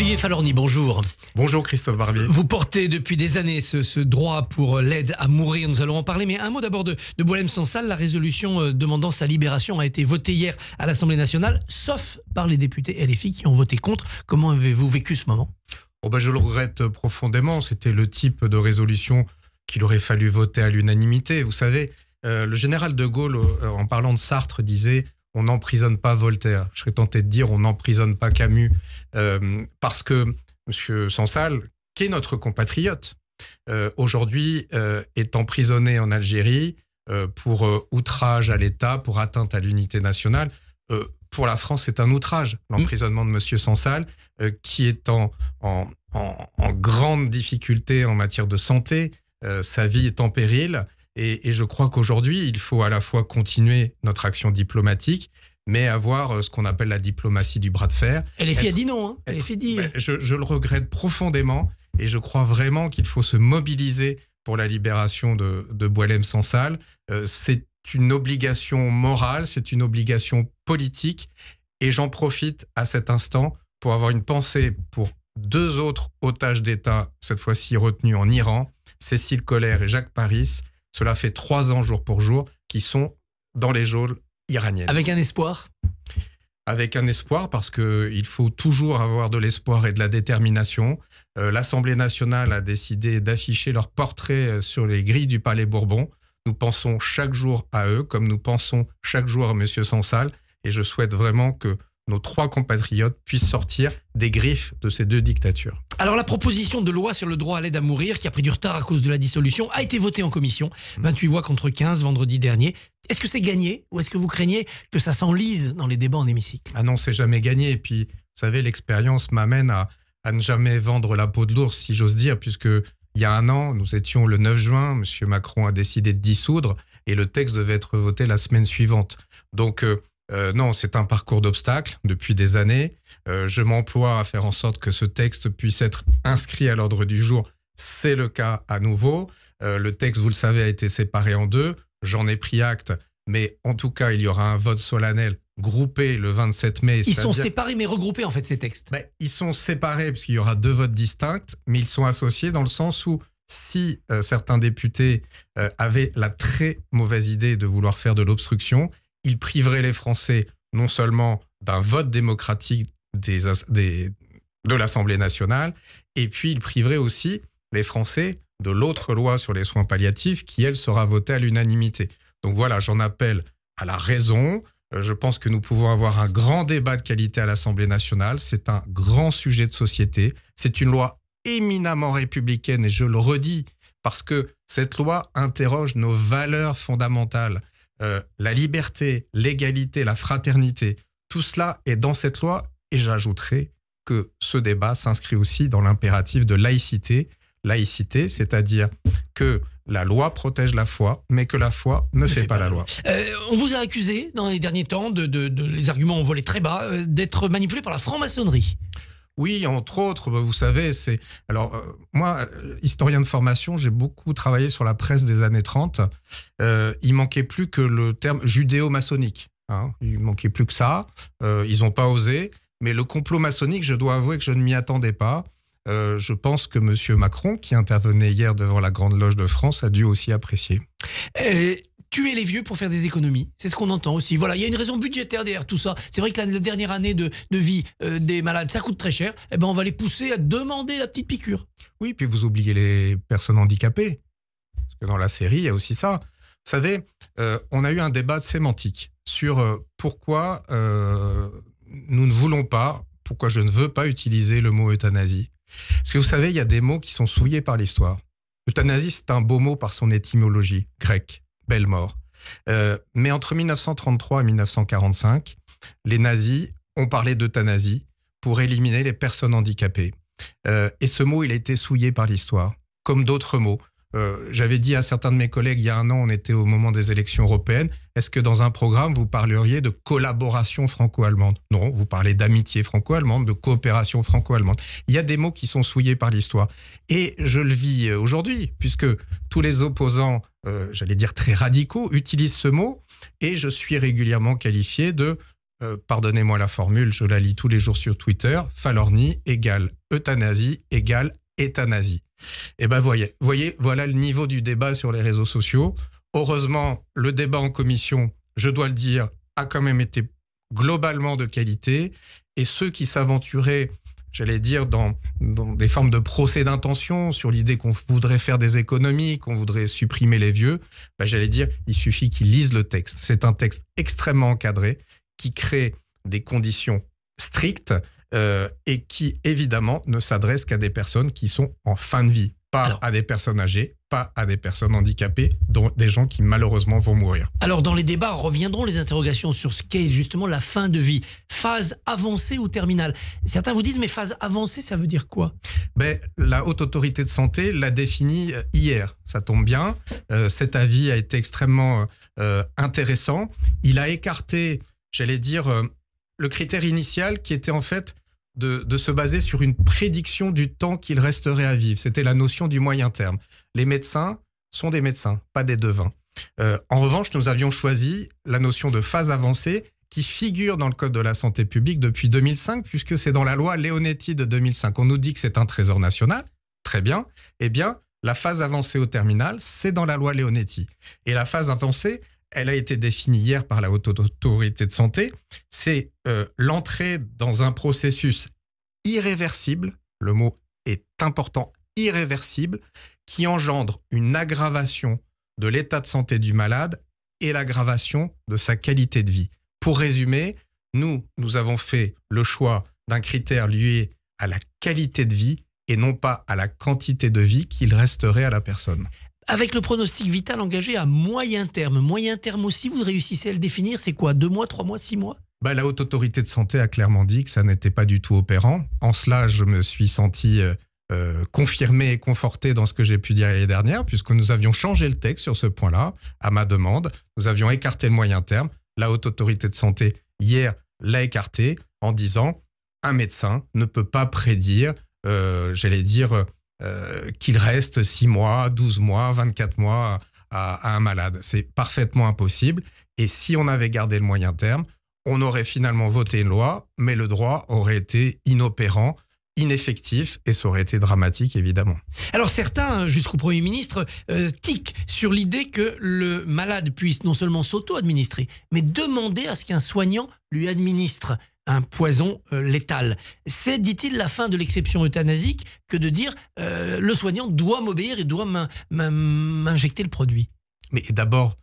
Olivier Falorni, bonjour. Bonjour Christophe Barbier. Vous portez depuis des années ce droit pour l'aide à mourir, nous allons en parler. Mais un mot d'abord de Boualem-Sansal. La résolution demandant sa libération a été votée hier à l'Assemblée nationale, sauf par les députés LFI qui ont voté contre. Comment avez-vous vécu ce moment ? Je le regrette profondément. C'était le type de résolution qu'il aurait fallu voter à l'unanimité. Vous savez, le général de Gaulle, en parlant de Sartre, disait « on n'emprisonne pas Voltaire ». Je serais tenté de dire « on n'emprisonne pas Camus ». Parce que M. Sansal, qui est notre compatriote, aujourd'hui est emprisonné en Algérie pour outrage à l'État, pour atteinte à l'unité nationale. Pour la France, c'est un outrage, l'emprisonnement de M. Sansal, qui est en grande difficulté en matière de santé. Sa vie est en péril. Et je crois qu'aujourd'hui, il faut à la fois continuer notre action diplomatique, mais avoir ce qu'on appelle la diplomatie du bras de fer. LFI a dit non. LFI dit... Je le regrette profondément et je crois vraiment qu'il faut se mobiliser pour la libération de Boualem-Sansal. C'est une obligation morale, c'est une obligation politique. Et j'en profite à cet instant pour avoir une pensée pour deux autres otages d'État, cette fois-ci retenus en Iran, Cécile Collère et Jacques Paris. Cela fait 3 ans jour pour jour qu'ils sont dans les geôles iraniennes. Avec un espoir ? Avec un espoir, parce qu'il faut toujours avoir de l'espoir et de la détermination. L'Assemblée nationale a décidé d'afficher leur portrait sur les grilles du Palais Bourbon. Nous pensons chaque jour à eux, comme nous pensons chaque jour à M. Sansal. Et je souhaite vraiment que nos 3 compatriotes puissent sortir des griffes de ces 2 dictatures. Alors la proposition de loi sur le droit à l'aide à mourir, qui a pris du retard à cause de la dissolution, a été votée en commission. 28 voix contre 15 vendredi dernier. Est-ce que c'est gagné ou est-ce que vous craignez que ça s'enlise dans les débats en hémicycle ? Ah non, c'est jamais gagné. Et puis, vous savez, l'expérience m'amène à ne jamais vendre la peau de l'ours, si j'ose dire, puisque il y a 1 an, nous étions le 9 juin, M. Macron a décidé de dissoudre et le texte devait être voté la semaine suivante. Donc, non, c'est un parcours d'obstacles depuis des années. Je m'emploie à faire en sorte que ce texte puisse être inscrit à l'ordre du jour. C'est le cas à nouveau. Le texte, vous le savez, a été séparé en 2. J'en ai pris acte. Mais en tout cas, il y aura un vote solennel groupé le 27 mai. Ils sont séparés mais regroupés en fait, ces textes. Ils sont séparés parce qu'il y aura 2 votes distincts, mais ils sont associés dans le sens où si certains députés avaient la très mauvaise idée de vouloir faire de l'obstruction, ils priveraient les Français non seulement d'un vote démocratique de l'Assemblée nationale, et puis ils priveraient aussi les Français de l'autre loi sur les soins palliatifs qui, elle, sera votée à l'unanimité. Donc voilà, j'en appelle à la raison. Je pense que nous pouvons avoir un grand débat de qualité à l'Assemblée nationale. C'est un grand sujet de société. C'est une loi éminemment républicaine, et je le redis, parce que cette loi interroge nos valeurs fondamentales. La liberté, l'égalité, la fraternité, tout cela est dans cette loi, et j'ajouterai que ce débat s'inscrit aussi dans l'impératif de laïcité. Laïcité, c'est-à-dire que la loi protège la foi, mais que la foi ne fait pas la loi. On vous a accusé dans les derniers temps, les arguments ont volé très bas, d'être manipulé par la franc-maçonnerie. Oui, entre autres, vous savez, c'est... Alors, moi, historien de formation, j'ai beaucoup travaillé sur la presse des années 30. Il manquait plus que le terme judéo-maçonnique. Il manquait plus que ça. Ils n'ont pas osé. Mais le complot maçonnique, je dois avouer que je ne m'y attendais pas. Je pense que M. Macron, qui intervenait hier devant la Grande Loge de France, a dû aussi apprécier. Tuer les vieux pour faire des économies, c'est ce qu'on entend aussi. Voilà, il y a une raison budgétaire derrière tout ça. C'est vrai que la dernière année de vie des malades, ça coûte très cher. On va les pousser à demander la petite piqûre. Oui, puis vous oubliez les personnes handicapées. Parce que dans la série, il y a aussi ça. Vous savez, on a eu un débat sémantique sur pourquoi nous ne voulons pas, pourquoi je ne veux pas utiliser le mot euthanasie. Parce que vous savez, il y a des mots qui sont souillés par l'histoire. Euthanasie, c'est un beau mot par son étymologie grecque, belle mort. Mais entre 1933 et 1945, les nazis ont parlé d'euthanasie pour éliminer les personnes handicapées. Et ce mot, il a été souillé par l'histoire, comme d'autres mots. J'avais dit à certains de mes collègues, il y a 1 an, on était au moment des élections européennes, est-ce que dans un programme, vous parleriez de collaboration franco-allemande? Non, vous parlez d'amitié franco-allemande, de coopération franco-allemande. Il y a des mots qui sont souillés par l'histoire. Et je le vis aujourd'hui, puisque tous les opposants, j'allais dire très radicaux, utilisent ce mot, et je suis régulièrement qualifié de pardonnez-moi la formule, je la lis tous les jours sur Twitter, Falorni égale euthanasie égale éthanasie. Et ben voyez, voilà le niveau du débat sur les réseaux sociaux. Heureusement, le débat en commission, je dois le dire, a quand même été globalement de qualité. Et ceux qui s'aventuraient, j'allais dire, dans des formes de procès d'intention, sur l'idée qu'on voudrait faire des économies, qu'on voudrait supprimer les vieux, ben j'allais dire, il suffit qu'ils lisent le texte. C'est un texte extrêmement encadré, qui crée des conditions strictes et qui, évidemment, ne s'adresse qu'à des personnes qui sont en fin de vie. Pas à des personnes âgées, pas à des personnes handicapées, dont des gens qui malheureusement vont mourir. Alors dans les débats reviendront les interrogations sur ce qu'est justement la fin de vie. Phase avancée ou terminale. Certains vous disent mais phase avancée ça veut dire quoi? La Haute Autorité de Santé l'a défini hier. Ça tombe bien. Cet avis a été extrêmement intéressant. Il a écarté, j'allais dire, le critère initial qui était en fait de se baser sur une prédiction du temps qu'il resterait à vivre. C'était la notion du moyen terme. Les médecins sont des médecins, pas des devins. En revanche, nous avions choisi la notion de phase avancée qui figure dans le Code de la santé publique depuis 2005, puisque c'est dans la loi Leonetti de 2005. On nous dit que c'est un trésor national. Très bien. Eh bien, la phase avancée au terminal, c'est dans la loi Leonetti. Et la phase avancée, elle a été définie hier par la Haute Autorité de Santé. C'est l'entrée dans un processus irréversible, le mot est important, irréversible, qui engendre une aggravation de l'état de santé du malade et l'aggravation de sa qualité de vie. Pour résumer, nous avons fait le choix d'un critère lié à la qualité de vie et non pas à la quantité de vie qu'il resterait à la personne. Avec le pronostic vital engagé à moyen terme aussi, vous réussissez à le définir, c'est quoi? 2 mois, 3 mois, 6 mois? La Haute Autorité de Santé a clairement dit que ça n'était pas du tout opérant. En cela, je me suis senti confirmé et conforté dans ce que j'ai pu dire l'année dernière, puisque nous avions changé le texte sur ce point-là, à ma demande. Nous avions écarté le moyen terme. La Haute Autorité de Santé, hier, l'a écarté en disant un médecin ne peut pas prédire, j'allais dire, qu'il reste 6 mois, 12 mois, 24 mois à un malade. C'est parfaitement impossible. Et si on avait gardé le moyen terme, on aurait finalement voté une loi, mais le droit aurait été inopérant, ineffectif, et ça aurait été dramatique, évidemment. Alors certains, jusqu'au Premier ministre, tiquent sur l'idée que le malade puisse non seulement s'auto-administrer, mais demander à ce qu'un soignant lui administre un poison létal. C'est, dit-il, la fin de l'exception euthanasique que de dire le soignant doit m'obéir et doit m'injecter le produit. Mais d'abord,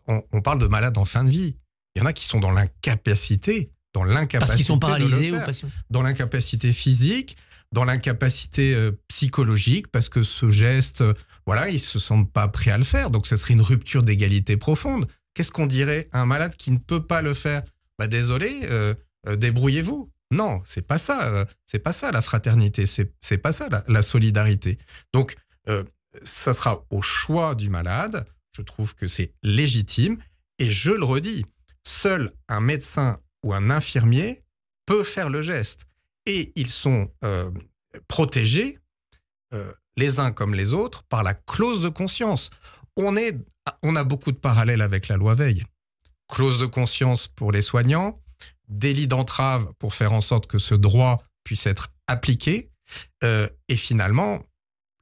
on parle de malades en fin de vie. Il y en a qui sont dans l'incapacité, parce qu'ils sont paralysés ou patients. Dans l'incapacité physique, dans l'incapacité psychologique, parce que ce geste, voilà, ils se sentent pas prêts à le faire. Donc, ce serait une rupture d'égalité profonde. Qu'est-ce qu'on dirait à un malade qui ne peut pas le faire? Désolé, débrouillez-vous. Non, c'est pas ça. C'est pas ça la fraternité. C'est pas ça la solidarité. Donc, ça sera au choix du malade. Je trouve que c'est légitime. Et je le redis, seul un médecin ou un infirmier peut faire le geste. Et ils sont protégés, les uns comme les autres, par la clause de conscience. On a beaucoup de parallèles avec la loi Veil. Clause de conscience pour les soignants, délit d'entrave pour faire en sorte que ce droit puisse être appliqué, et finalement,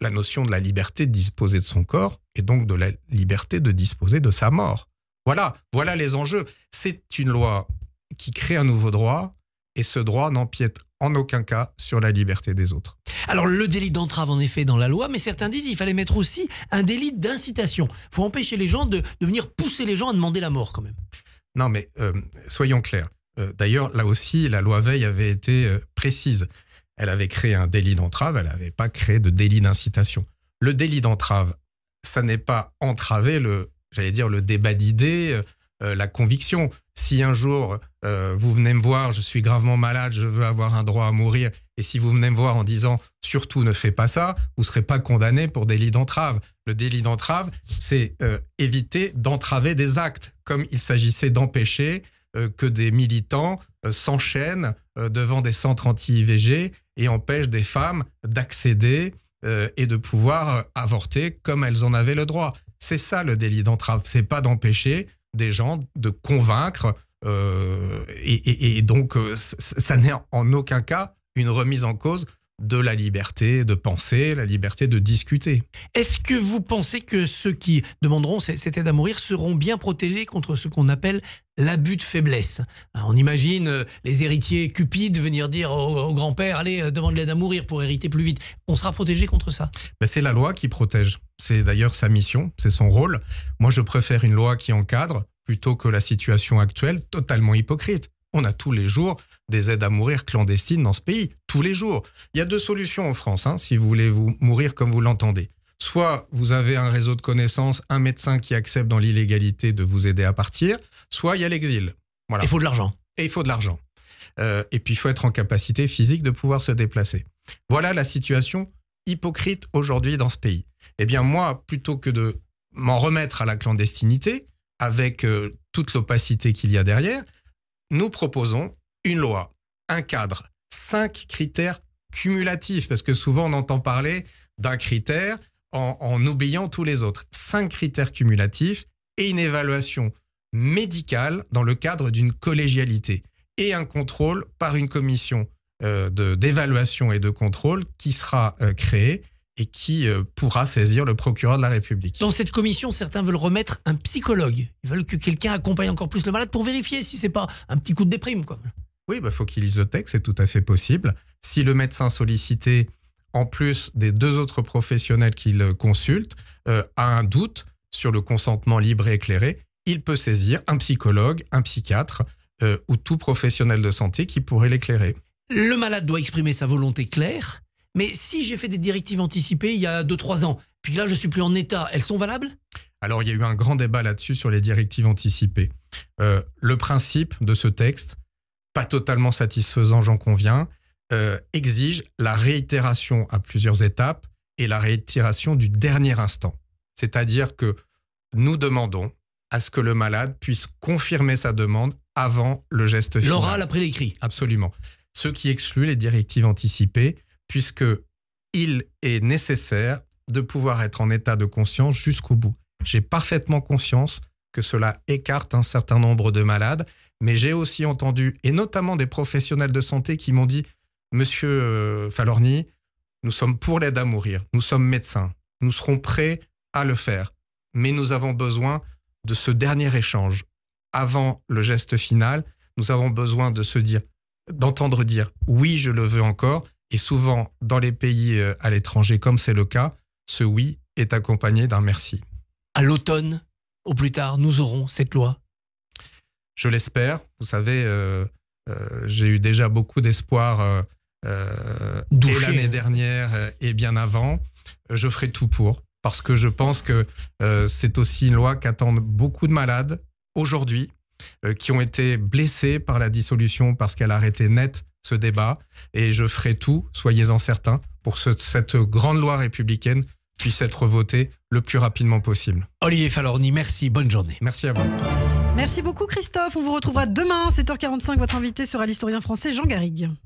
la notion de la liberté de disposer de son corps et donc de la liberté de disposer de sa mort. Voilà les enjeux. C'est une loi qui crée un nouveau droit et ce droit n'empiète en aucun cas sur la liberté des autres. Alors le délit d'entrave en effet dans la loi, mais certains disent qu'il fallait mettre aussi un délit d'incitation. Il faut empêcher les gens de venir pousser les gens à demander la mort quand même. Non mais soyons clairs. D'ailleurs là aussi la loi Veil avait été précise. Elle avait créé un délit d'entrave, elle n'avait pas créé de délit d'incitation. Le délit d'entrave, ça n'est pas entraver le débat d'idées, la conviction. Si un jour, vous venez me voir, je suis gravement malade, je veux avoir un droit à mourir, et si vous venez me voir en disant « surtout ne fais pas ça », vous ne serez pas condamné pour délit d'entrave. Le délit d'entrave, c'est éviter d'entraver des actes, comme il s'agissait d'empêcher que des militants s'enchaînent devant des centres anti-IVG et empêchent des femmes d'accéder et de pouvoir avorter comme elles en avaient le droit. C'est ça le délit d'entrave, c'est pas d'empêcher des gens de convaincre Et donc, ça n'est en aucun cas une remise en cause de la liberté de penser, la liberté de discuter. Est-ce que vous pensez que ceux qui demanderont cette aide à mourir seront bien protégés contre ce qu'on appelle l'abus de faiblesse? On imagine les héritiers cupides venir dire au grand-père « Allez, demande l'aide à mourir pour hériter plus vite ». On sera protégé contre ça? C'est la loi qui protège. C'est d'ailleurs sa mission, c'est son rôle. Moi, je préfère une loi qui encadre plutôt que la situation actuelle totalement hypocrite. On a tous les jours des aides à mourir clandestines dans ce pays, tous les jours. Il y a 2 solutions en France, si vous voulez vous mourir comme vous l'entendez. Soit vous avez un réseau de connaissances, un médecin qui accepte dans l'illégalité de vous aider à partir, soit il y a l'exil. Voilà. Il faut de l'argent. Et il faut de l'argent. Et puis il faut être en capacité physique de pouvoir se déplacer. Voilà la situation hypocrite aujourd'hui dans ce pays. Eh bien moi, plutôt que de m'en remettre à la clandestinité, avec toute l'opacité qu'il y a derrière, nous proposons une loi, un cadre, 5 critères cumulatifs, parce que souvent on entend parler d'un critère en oubliant tous les autres. 5 critères cumulatifs et une évaluation médicale dans le cadre d'une collégialité et un contrôle par une commission d'évaluation et de contrôle qui sera créée et qui pourra saisir le procureur de la République. Dans cette commission, certains veulent remettre un psychologue. Ils veulent que quelqu'un accompagne encore plus le malade pour vérifier si c'est pas un petit coup de déprime, quoi. Oui, faut qu'il lise le texte, c'est tout à fait possible. Si le médecin sollicité, en plus des 2 autres professionnels qu'il consulte, a un doute sur le consentement libre et éclairé, il peut saisir un psychologue, un psychiatre ou tout professionnel de santé qui pourrait l'éclairer. Le malade doit exprimer sa volonté claire, mais si j'ai fait des directives anticipées il y a 2-3 ans, puis là je suis plus en état, elles sont valables? Alors il y a eu un grand débat là-dessus sur les directives anticipées. Le principe de ce texte, pas totalement satisfaisant, j'en conviens, exige la réitération à plusieurs étapes et la réitération du dernier instant. C'est-à-dire que nous demandons à ce que le malade puisse confirmer sa demande avant le geste final. L'oral après l'écrit. Absolument. Ce qui exclut les directives anticipées, puisqu'il est nécessaire de pouvoir être en état de conscience jusqu'au bout. J'ai parfaitement conscience que cela écarte un certain nombre de malades, mais j'ai aussi entendu, et notamment des professionnels de santé qui m'ont dit « Monsieur Falorni, nous sommes pour l'aide à mourir, nous sommes médecins, nous serons prêts à le faire, mais nous avons besoin de ce dernier échange. Avant le geste final, nous avons besoin d'entendre dire « Oui, je le veux encore », et souvent, dans les pays à l'étranger, comme c'est le cas, ce « oui » est accompagné d'un « merci ». À l'automne, au plus tard, nous aurons cette loi? Je l'espère. Vous savez, j'ai eu déjà beaucoup d'espoir et l'année dernière et bien avant. Je ferai tout pour, parce que je pense que c'est aussi une loi qu'attendent beaucoup de malades aujourd'hui, qui ont été blessés par la dissolution parce qu'elle a arrêté net ce débat. Et je ferai tout, soyez-en certains, pour que cette grande loi républicaine puisse être votée le plus rapidement possible. Olivier Falorni, merci, bonne journée. Merci à vous. Merci beaucoup Christophe, on vous retrouvera demain, 7h45, votre invité sera l'historien français Jean Garrigue.